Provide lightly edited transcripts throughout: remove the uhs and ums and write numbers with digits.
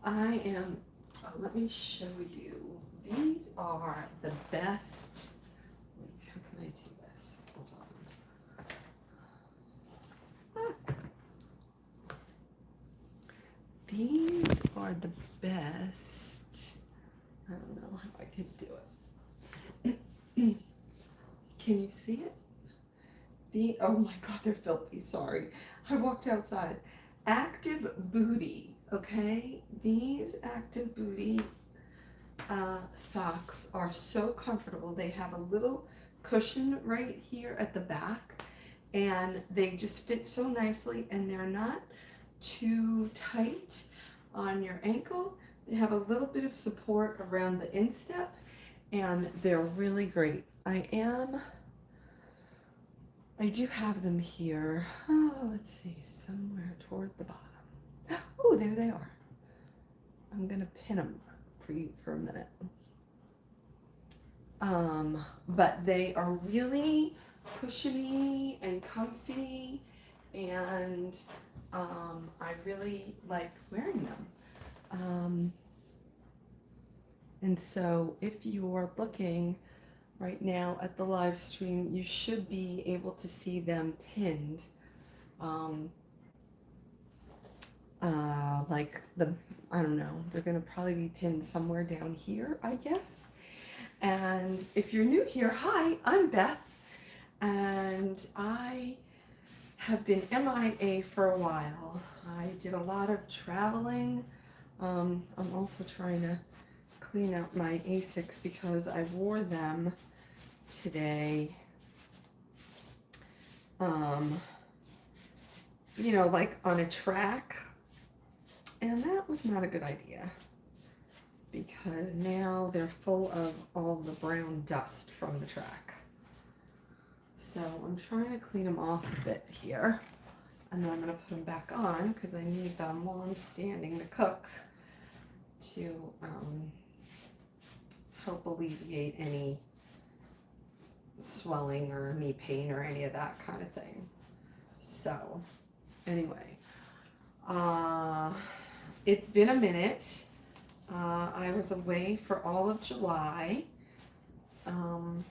I am, let me show you. These are the best. Wait, how can I do this? Hold on. Ah. These are the best. I don't know how I can do it. Can you see it? Oh my God, they're filthy. Sorry. I walked outside. Active Booty, okay? These Active Booty socks are so comfortable. They have a little cushion right here at the back, and they just fit so nicely, and they're not too tight on your ankle. They have a little bit of support around the instep, and they're really great. I do have them here. Oh, let's see, somewhere toward the bottom. Oh, there they are. I'm gonna pin them for you for a minute. But they are really cushiony and comfy, and I really like wearing them. And so if you're looking right now at the live stream, you should be able to see them pinned. I don't know, they're gonna probably be pinned somewhere down here, I guess. And if you're new here, hi, I'm Beth, and I have been MIA for a while. I did a lot of traveling. I'm also trying to clean out my Asics because I wore them today. You know, like on a track, and that was not a good idea because now they're full of all the brown dust from the track. So I'm trying to clean them off a bit here, and then I'm going to put them back on because I need them while I'm standing to cook to help alleviate any swelling or knee pain or any of that kind of thing. So anyway, it's been a minute. I was away for all of July, and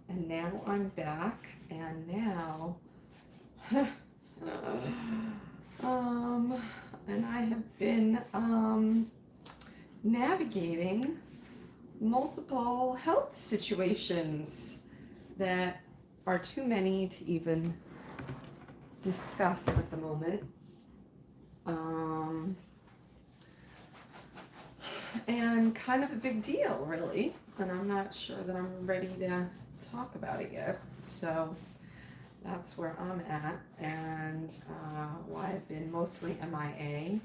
now I'm back, and now and I have been navigating multiple health situations that are too many to even discuss at the moment. And kind of a big deal, really, and I'm not sure that I'm ready to talk about it yet. So that's where I'm at, and why I've been mostly MIA,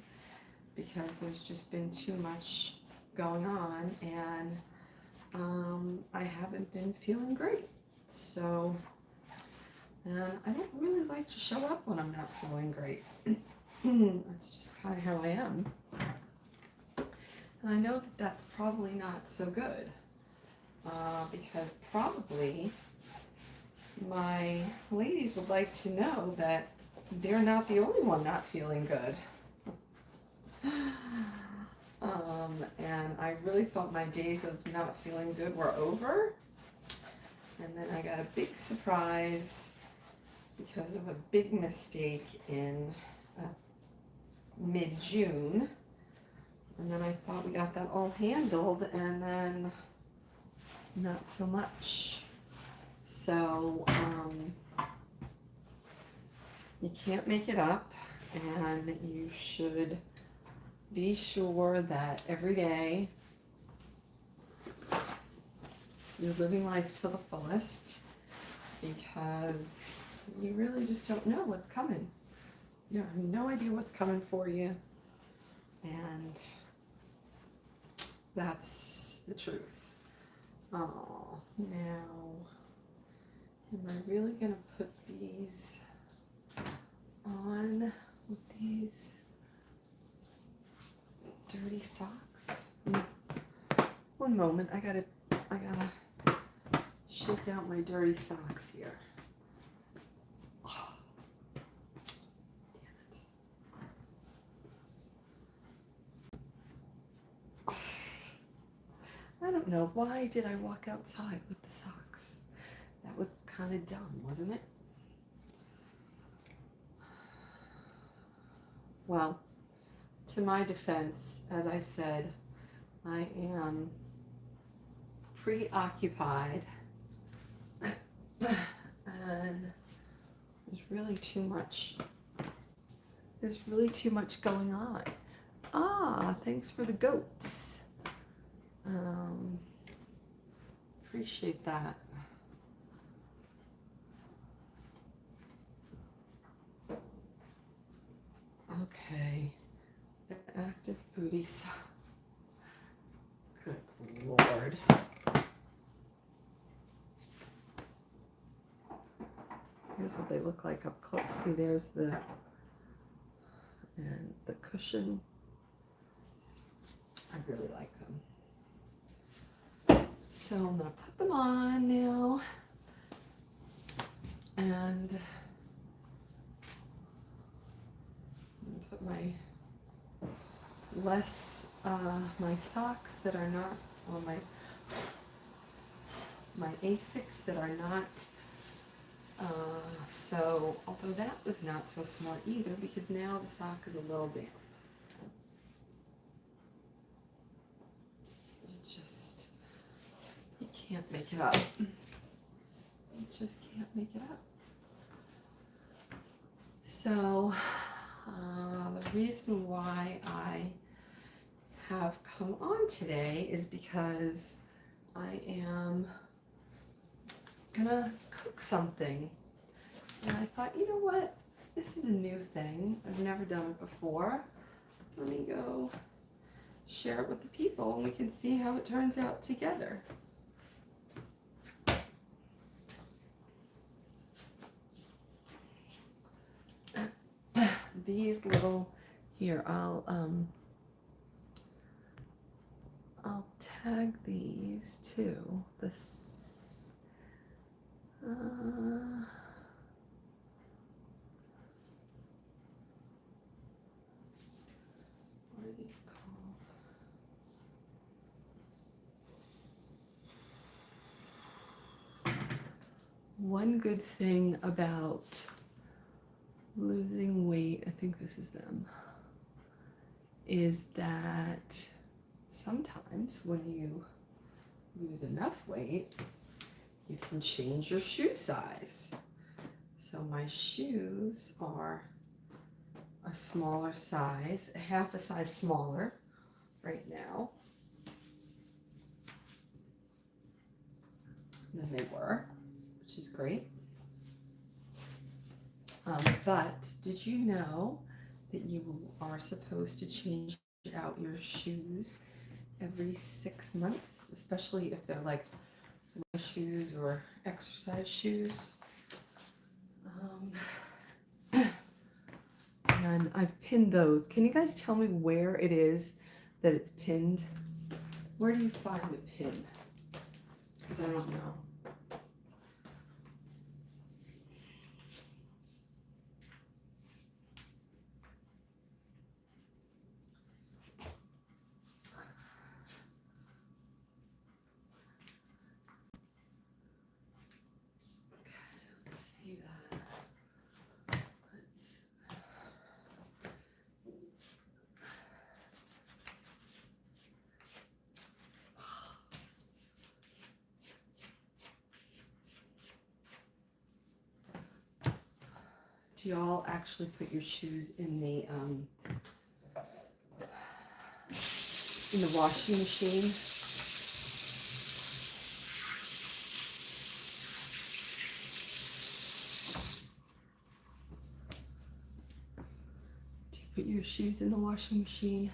because there's just been too much going on, and I haven't been feeling great. So, and I don't really like to show up when I'm not feeling great. That's just kind of how I am. And I know that that's probably not so good, because probably my ladies would like to know that they're not the only one not feeling good. And I really thought my days of not feeling good were over. And then I got a big surprise because of a big mistake in mid-June. And then I thought we got that all handled, and then not so much. So you can't make it up, and you should be sure that every day you're living life to the fullest, because you really just don't know what's coming. You have no idea what's coming for you, and that's the truth. Oh, now, am I really gonna put these on with these dirty socks? One moment, I gotta shake out my dirty socks here. Oh, damn it. don't know, why did I walk outside with the socks? That was kind of dumb, wasn't it? Well, to my defense, as I said, I am preoccupied and there's really too much going on. Ah, thanks for the goats. Appreciate that. Okay, the active booties. Good Lord. Here's what they look like up close. See, there's the cushion. I really like them. So I'm gonna put them on now, and I'm gonna put my my socks that are not, or my Asics that are not. So, although that was not so smart either, because now the sock is a little damp. You can't make it up. You just can't make it up. So, the reason why I have come on today is because I am gonna cook something. And I thought, you know what? This is a new thing. I've never done it before. Let me go share it with the people and we can see how it turns out together. These little, here, I'll tag these too. This, what are these called? One good thing about losing weight, I think this is them, is that sometimes when you lose enough weight, you can change your shoe size. So my shoes are a smaller size, half a size smaller right now than they were, which is great. But did you know that you are supposed to change out your shoes every 6 months, especially if they're like running shoes or exercise shoes? And I've pinned those. Can you guys tell me where it is that it's pinned? Where do you find the pin? Because I don't know. Do y'all actually put your shoes in the washing machine? Do you put your shoes in the washing machine?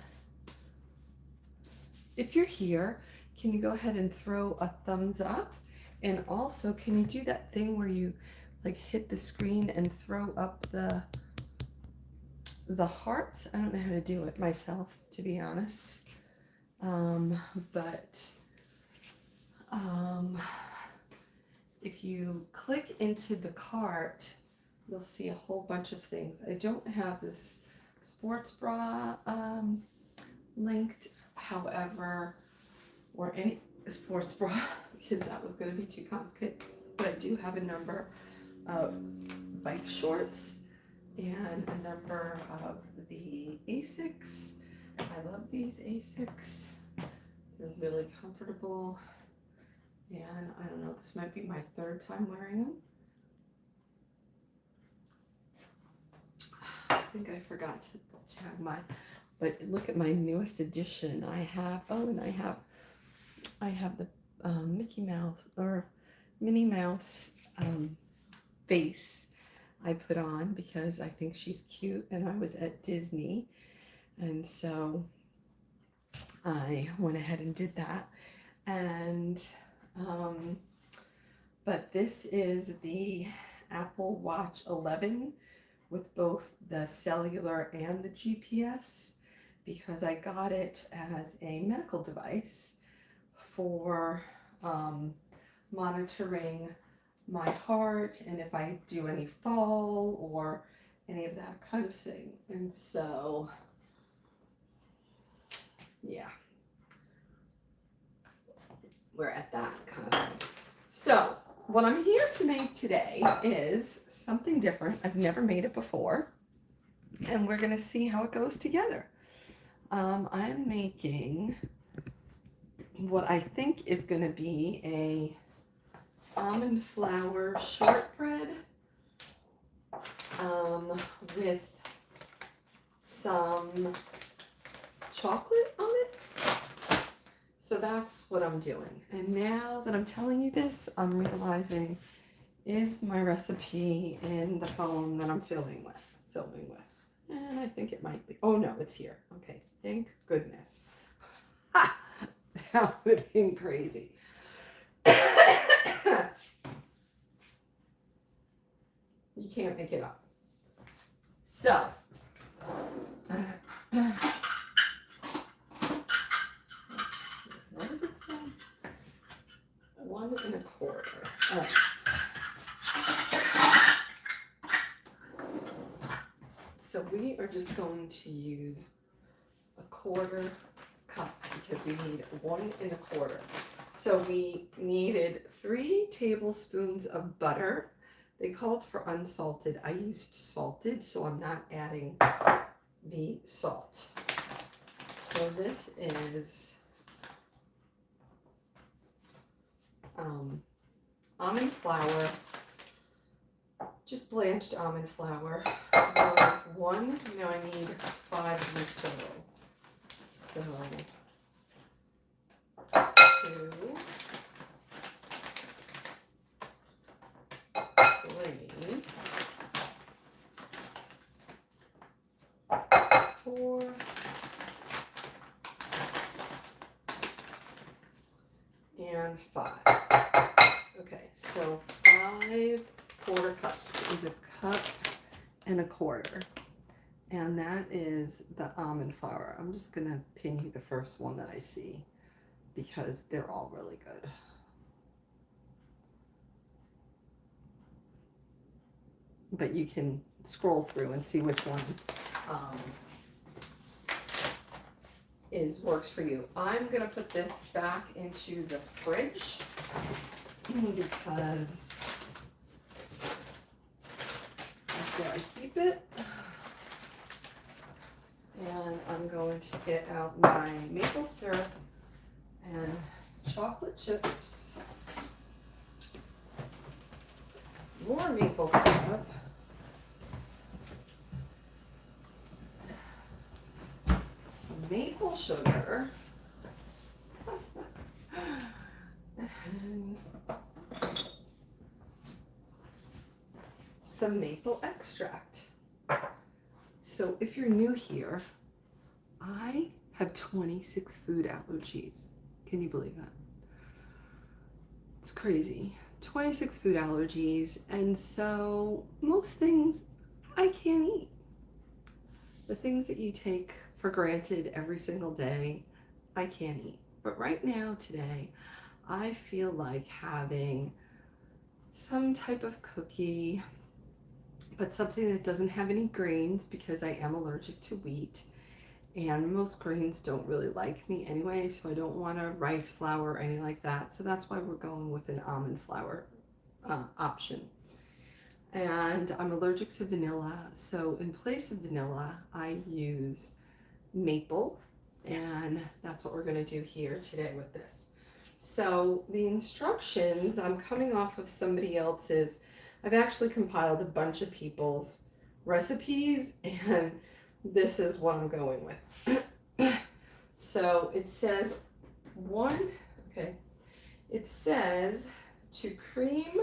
If you're here, can you go ahead and throw a thumbs up? And also, can you do that thing where you like hit the screen and throw up the hearts? I don't know how to do it myself, to be honest. But if you click into the cart, you'll see a whole bunch of things. I don't have this sports bra linked, however, or sports bra because that was going to be too complicated. But I do have a number of bike shorts and a number of the Asics. I love these Asics. They're really comfortable. And I don't know, this might be my third time wearing them. I think I forgot to tag my, but look at my newest edition. I have, oh, and I have the Mickey Mouse or Minnie Mouse face I put on because I think she's cute and I was at Disney. And so I went ahead and did that. And, but this is the Apple Watch 11 with both the cellular and the GPS because I got it as a medical device for monitoring my heart and if I do any fall or any of that kind of thing. And so, yeah, we're at that kind of thing. So what I'm here to make today is something different. I've never made it before, and we're gonna see how it goes together. I'm making what I think is gonna be a almond flour shortbread with some chocolate on it. So that's what I'm doing. And now that I'm telling you this, I'm realizing, is my recipe in the phone that I'm filming with? And I think it might be. Oh no, it's here. Okay, thank goodness. Ha! That would have been crazy. You can't make it up. So, what does it say? 1 1/4. All right. So we are just going to use 1/4 cup because we need 1 1/4. So we needed 3 tablespoons of butter. They called for unsalted. I used salted, so I'm not adding the salt. So this is almond flour, just blanched almond flour. One, now I need 5 of these total. So 2, 3, 4, and 5. Okay, so 5 quarter cups is 1 1/4 cups. And that is the almond flour. I'm just gonna pin you the first one that I see because they're all really good. But you can scroll through and see which one works for you. I'm gonna put this back into the fridge because that's where I keep it. And I'm going to get out my maple syrup and chocolate chips. More maple syrup. Some maple sugar. And some maple extract. So if you're new here, I have 26 food allergies. Can you believe that? It's crazy. 26 food allergies, and so most things I can't eat. The things that you take for granted every single day, I can't eat. But right now, today, I feel like having some type of cookie, but something that doesn't have any grains because I am allergic to wheat, And most grains don't really like me anyway, so I don't want a rice flour or anything like that. So that's why we're going with an almond flour option. And I'm allergic to vanilla, so in place of vanilla, I use maple, and that's what we're going to do here today with this. So the instructions, I'm coming off of somebody else's. I've actually compiled a bunch of people's recipes, and this is what I'm going with. So it says it says to cream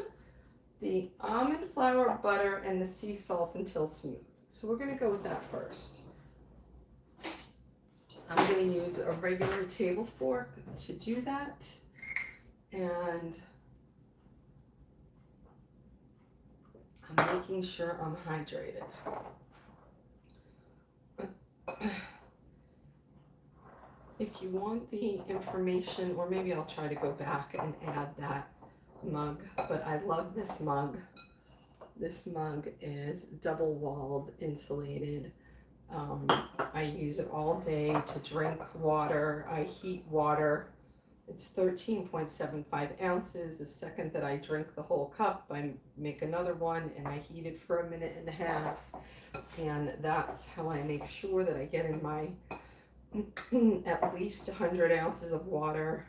the almond flour, butter, and the sea salt until smooth. So we're going to go with that first. I'm going to use a regular table fork to do that. And I'm making sure I'm hydrated. If you want the information, or maybe I'll try to go back and add that mug, but I love this mug. This mug is double walled, insulated. I use it all day to drink water. I heat water. It's 13.75 ounces. The second that I drink the whole cup, I make another one and I heat it for a minute and a half. And that's how I make sure that I get in my at least 100 ounces of water.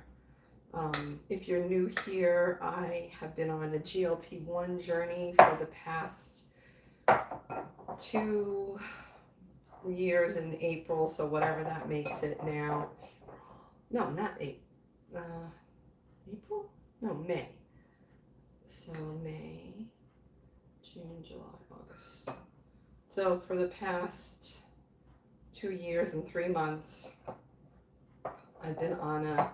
If you're new here, I have been on a GLP-1 journey for the past 2 years in April, so whatever that makes it now. No, not April? No, May. So May, June, July, August. So for the past 2 years and 3 months, I've been on a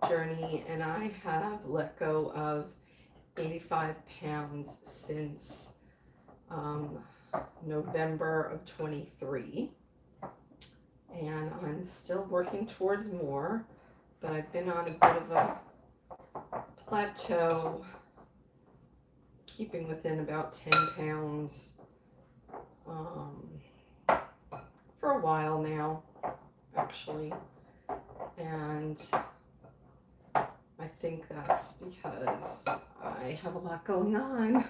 journey, and I have let go of 85 pounds since November of 23. And I'm still working towards more, but I've been on a bit of a plateau, keeping within about 10 pounds for a while now, actually. And I think that's because I have a lot going on.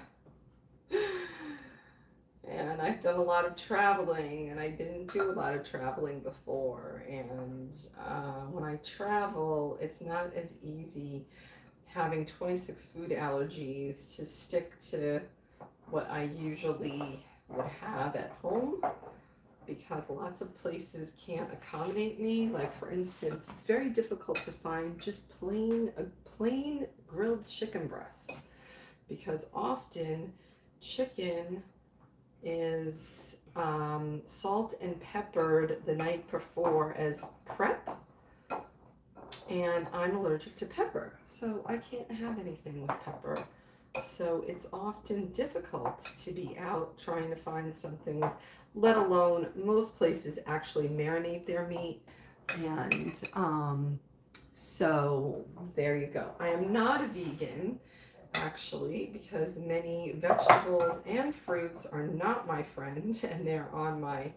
And I've done a lot of traveling, and I didn't do a lot of traveling before. And when I travel, it's not as easy having 26 food allergies to stick to what I usually would have at home, because lots of places can't accommodate me. Like, for instance, it's very difficult to find just a plain grilled chicken breast, because often chicken is salt and peppered the night before as prep, and I'm allergic to pepper, so I can't have anything with pepper. So it's often difficult to be out trying to find something, let alone most places actually marinate their meat. And so there you go. I am not a vegan, actually, because many vegetables and fruits are not my friend, and they're on my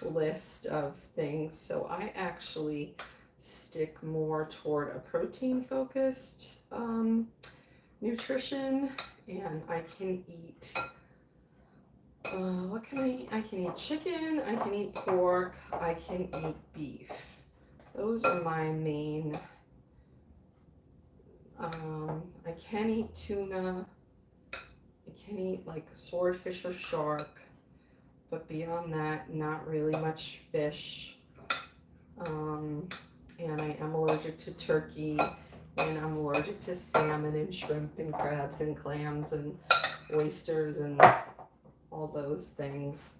list of things. So I actually stick more toward a protein focused nutrition, and I can eat what can I eat? I can eat chicken, I can eat pork, I can eat beef. Those are my main. I can eat tuna, I can eat like swordfish or shark, but beyond that, not really much fish. And I am allergic to turkey, and I'm allergic to salmon and shrimp and crabs and clams and oysters and all those things.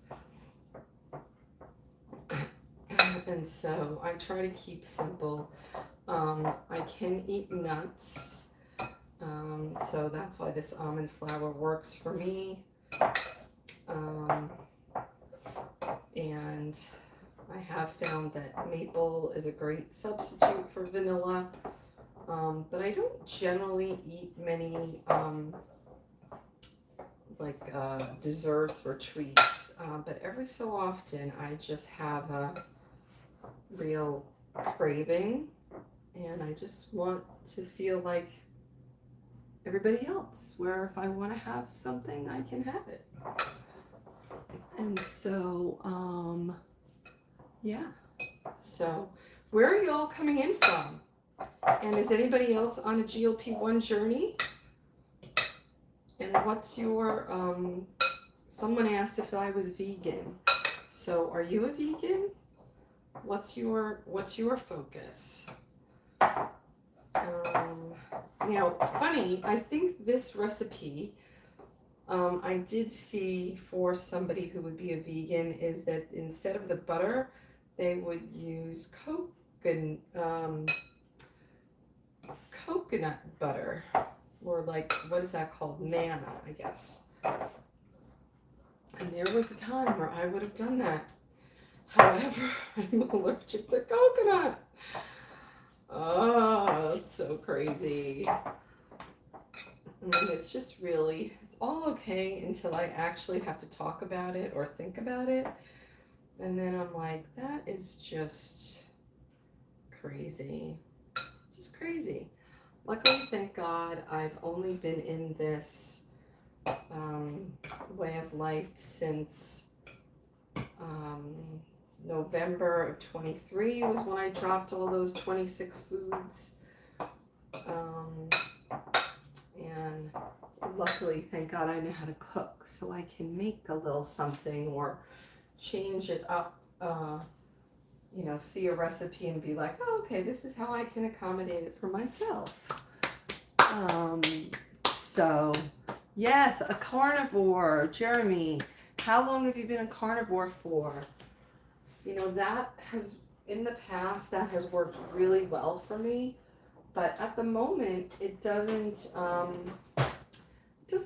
And so I try to keep simple. I can eat nuts, so that's why this almond flour works for me. And I have found that maple is a great substitute for vanilla, but I don't generally eat many desserts or treats, but every so often I just have real craving, and I just want to feel like everybody else, where if I want to have something, I can have it. And so, yeah. So, where are you all coming in from? And is anybody else on a GLP-1 journey? And what's your, someone asked if I was vegan. So, are you a vegan? What's your focus? Now, funny, I think this recipe, I did see for somebody who would be a vegan, is that instead of the butter, they would use coconut butter, or like, what is that called? Manna, I guess. And there was a time where I would have done that. However, I'm allergic to coconut. Oh, it's so crazy. And it's just really, it's all okay until I actually have to talk about it or think about it. And then I'm like, that is just crazy. Just crazy. Luckily, thank God, I've only been in this way of life since November of 23 was when I dropped all those 26 foods. And luckily, thank God, I know how to cook, so I can make a little something or change it up, you know, see a recipe and be like, oh, okay, this is how I can accommodate it for myself. So, yes, a carnivore. Jeremy, how long have you been a carnivore for? You know, that has, in the past, that has worked really well for me. But at the moment, it doesn't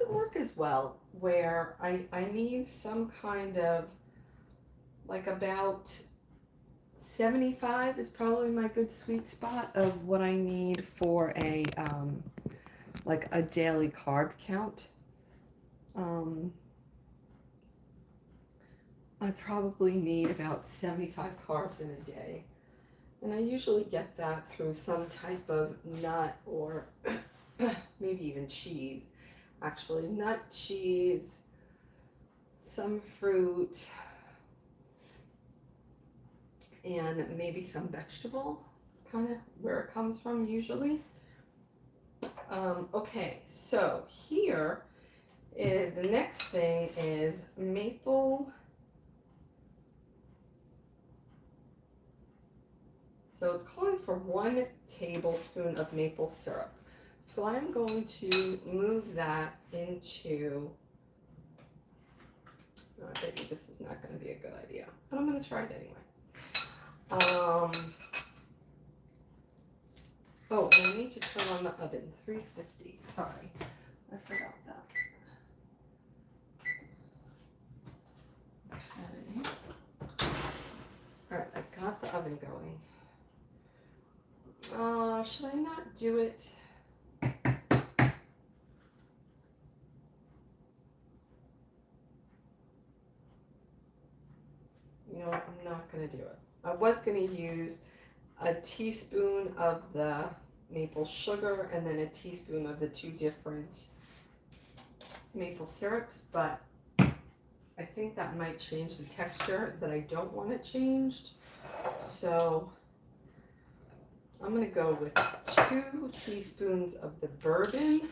work as well, where I need some kind of, like, about 75 is probably my good sweet spot of what I need for a, like a daily carb count. I probably need about 75 carbs in a day. And I usually get that through some type of nut or maybe even cheese. Actually, nut, cheese, some fruit, and maybe some vegetable. It's kind of where it comes from usually. Okay, so here is the next thing is maple. So it's calling for 1 tablespoon of maple syrup. So I'm going to move that into, I bet you this is not going to be a good idea, but I'm going to try it anyway. Oh, and I need to turn on the oven, 350, sorry, I forgot that. Okay. All right, I got the oven going. Should I not do it? You know what, I'm not going to do it. I was going to use a teaspoon of the maple sugar and then a teaspoon of the 2 different maple syrups, but I think that might change the texture that I don't want it changed. So I'm going to go with 2 teaspoons of the bourbon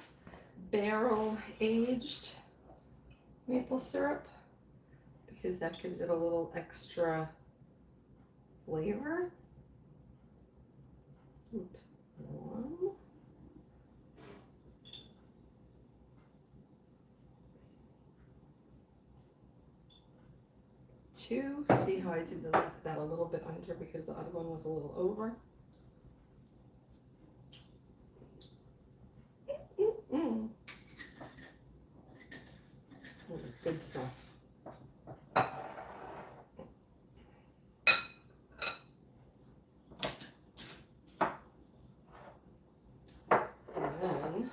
barrel aged maple syrup, because that gives it a little extra flavor. Oops. 1. 2. See how I did left that a little bit under because the other one was a little over. That was good stuff. And then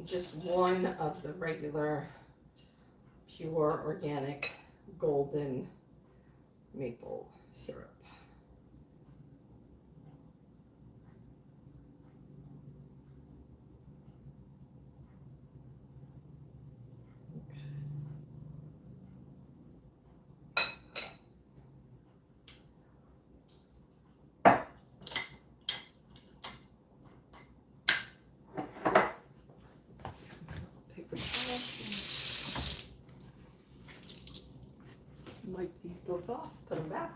just 1 of the regular pure organic golden maple syrup. Wipe these both off, put them back.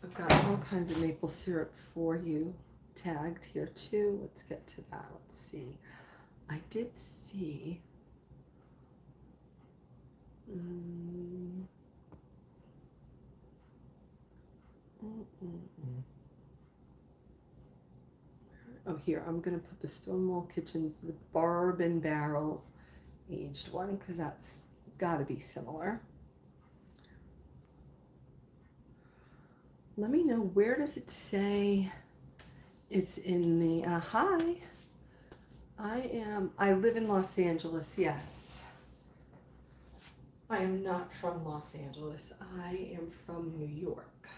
I've got all kinds of maple syrup for you tagged here too. Let's get to that. Let's see. I did see oh, here, I'm gonna put the Stonewall Kitchens, the bourbon barrel aged one, because that's gotta be similar. Let me know, where does it say it's in the, hi. I live in Los Angeles, yes. I am not from Los Angeles. I am from New York.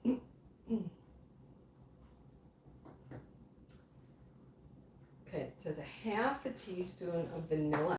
Okay, it says a half a teaspoon of vanilla